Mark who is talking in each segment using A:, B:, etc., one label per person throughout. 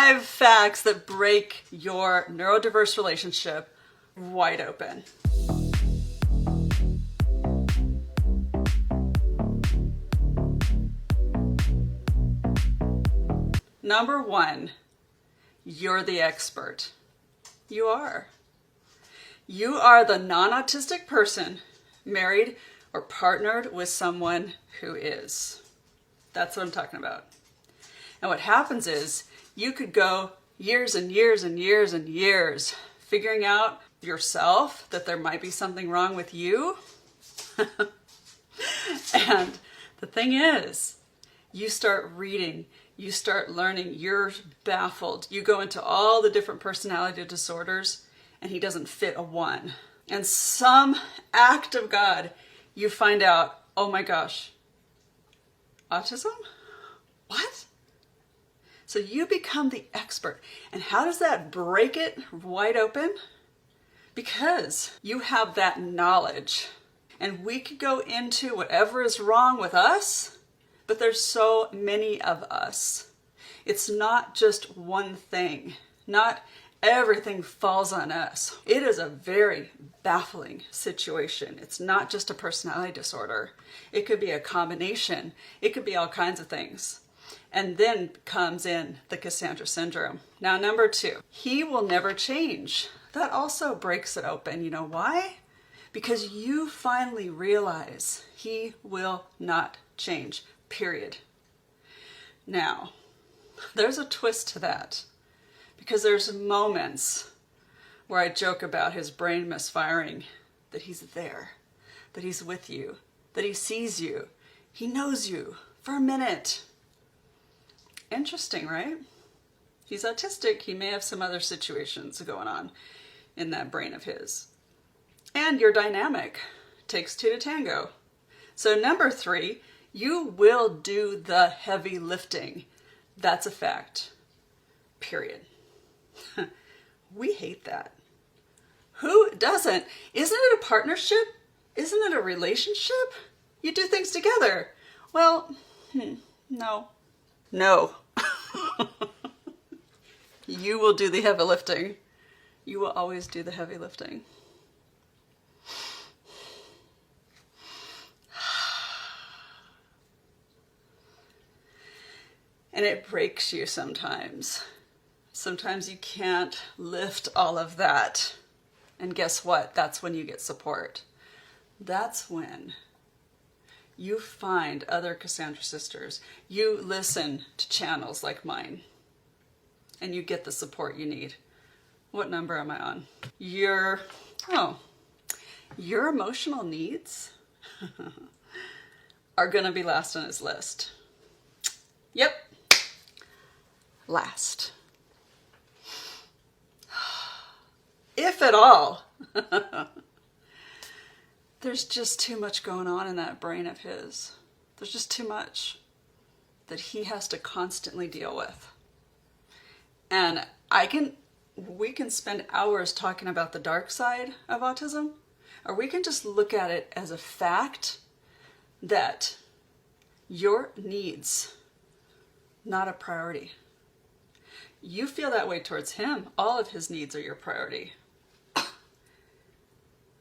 A: 5 facts that break your neurodiverse relationship wide open. Number 1, you're the expert. You are. You are the non-autistic person married or partnered with someone who is. That's what I'm talking about. And what happens is you could go years and years and years and years figuring out yourself that there might be something wrong with you. And the thing is, you start reading, you start learning, you're baffled. You go into all the different personality disorders and he doesn't fit a 1. And some act of God, you find out, oh my gosh, autism? What? So you become the expert. And how does that break it wide open? Because you have that knowledge. And we could go into whatever is wrong with us, but there's so many of us. It's not just one thing. Not everything falls on us. It is a very baffling situation. It's not just a personality disorder. It could be a combination. It could be all kinds of things. And then comes in the Cassandra syndrome. Now, number 2, he will never change. That also breaks it open. You know why? Because you finally realize he will not change, period. Now, there's a twist to that. Because there's moments where I joke about his brain misfiring, that he's there, that he's with you, that he sees you, he knows you for a minute. Interesting, right? He's autistic. He may have some other situations going on in that brain of his. And you're dynamic. Takes 2 to tango. So number 3, you will do the heavy lifting. That's a fact. Period. We hate that. Who doesn't? Isn't it a partnership? Isn't it a relationship? You do things together. Well, no. No. You will do the heavy lifting. You will always do the heavy lifting. And it breaks you sometimes. Sometimes you can't lift all of that. And guess what? That's when you get support. That's when you find other Cassandra Sisters. You listen to channels like mine. And you get the support you need. What number am I on? Your emotional needs are going to be last on his list. Yep. Last. If at all. There's just too much going on in that brain of his. There's just too much that he has to constantly deal with. And we can spend hours talking about the dark side of autism, or we can just look at it as a fact that your needs, not a priority. You feel that way towards him. All of his needs are your priority.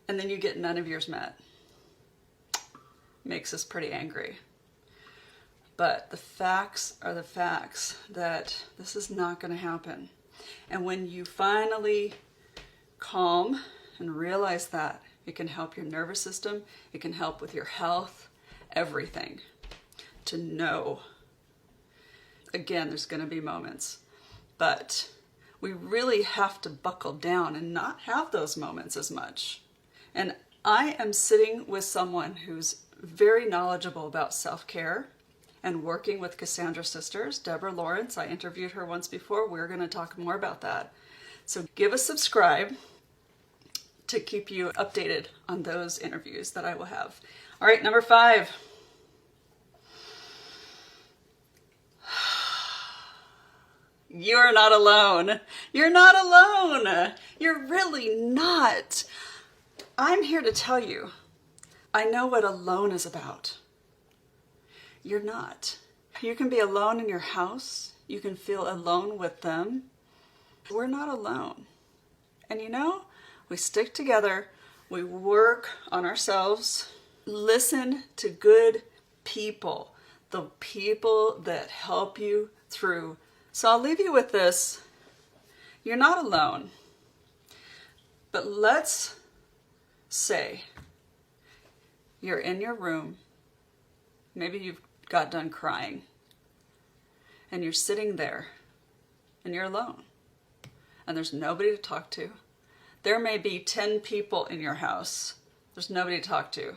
A: And then you get none of yours met. Makes us pretty angry. But the facts are the facts that this is not going to happen. And when you finally calm and realize that, it can help your nervous system, it can help with your health, everything. To know. Again, there's going to be moments. But we really have to buckle down and not have those moments as much. And I am sitting with someone who's very knowledgeable about self-care and working with Cassandra Sisters, Deborah Lawrence. I interviewed her once before. We're going to talk more about that. So give a subscribe to keep you updated on those interviews that I will have. All right, number 5. You're not alone. You're not alone. You're really not. I'm here to tell you, I know what alone is about. You're not. You can be alone in your house. You can feel alone with them. We're not alone. And you know, we stick together, we work on ourselves, listen to good people, the people that help you through. So I'll leave you with this. You're not alone. But let's say you're in your room. Maybe you've got done crying. And you're sitting there. And you're alone. And there's nobody to talk to. There may be 10 people in your house. There's nobody to talk to.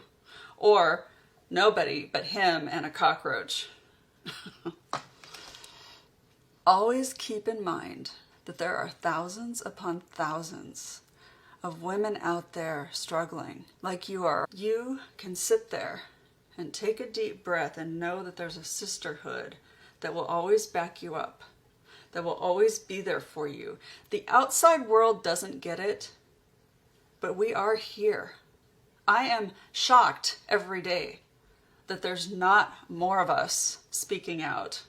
A: Or nobody but him and a cockroach. Always keep in mind that there are thousands upon thousands of women out there struggling like you are. You can sit there and take a deep breath and know that there's a sisterhood that will always back you up, that will always be there for you. The outside world doesn't get it, but we are here. I am shocked every day that there's not more of us speaking out.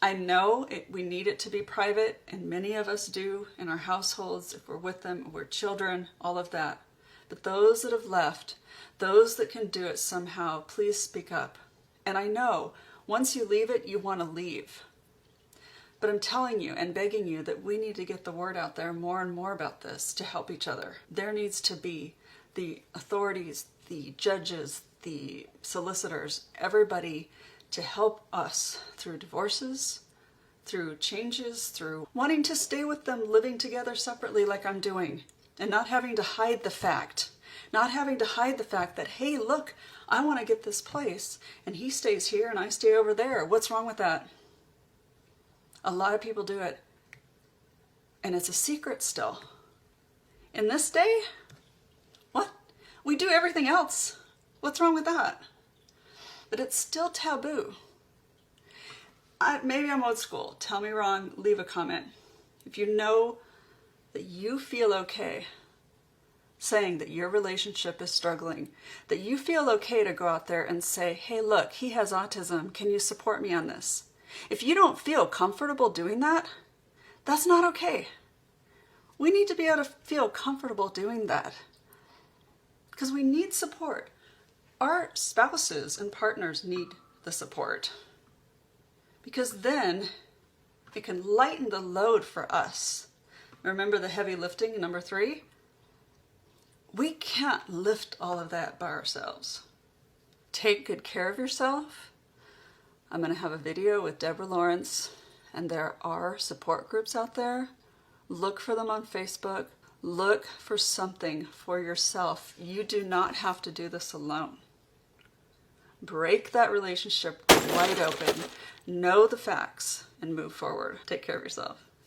A: I know we need it to be private, and many of us do in our households, if we're with them, we're children, all of that. But those that have left, those that can do it somehow, please speak up. And I know once you leave it, you want to leave. But I'm telling you and begging you that we need to get the word out there more and more about this to help each other. There needs to be the authorities, the judges, the solicitors, everybody to help us through divorces, through changes, through wanting to stay with them, living together separately like I'm doing, and not having to hide the fact. Not having to hide the fact that, hey, look, I want to get this place, and he stays here and I stay over there. What's wrong with that? A lot of people do it, and it's a secret still. In this day, what? We do everything else. What's wrong with that? But it's still taboo. Maybe I'm old school. Tell me wrong. Leave a comment. If you know that you feel okay saying that your relationship is struggling, that you feel okay to go out there and say, hey, look, he has autism. Can you support me on this? If you don't feel comfortable doing that, that's not okay. We need to be able to feel comfortable doing that because we need support. Our spouses and partners need the support because then it can lighten the load for us. Remember the heavy lifting, number 3? We can't lift all of that by ourselves. Take good care of yourself. I'm going to have a video with Deborah Lawrence, and there are support groups out there. Look for them on Facebook. Look for something for yourself. You do not have to do this alone. Break that relationship wide open, know the facts, and move forward. Take care of yourself.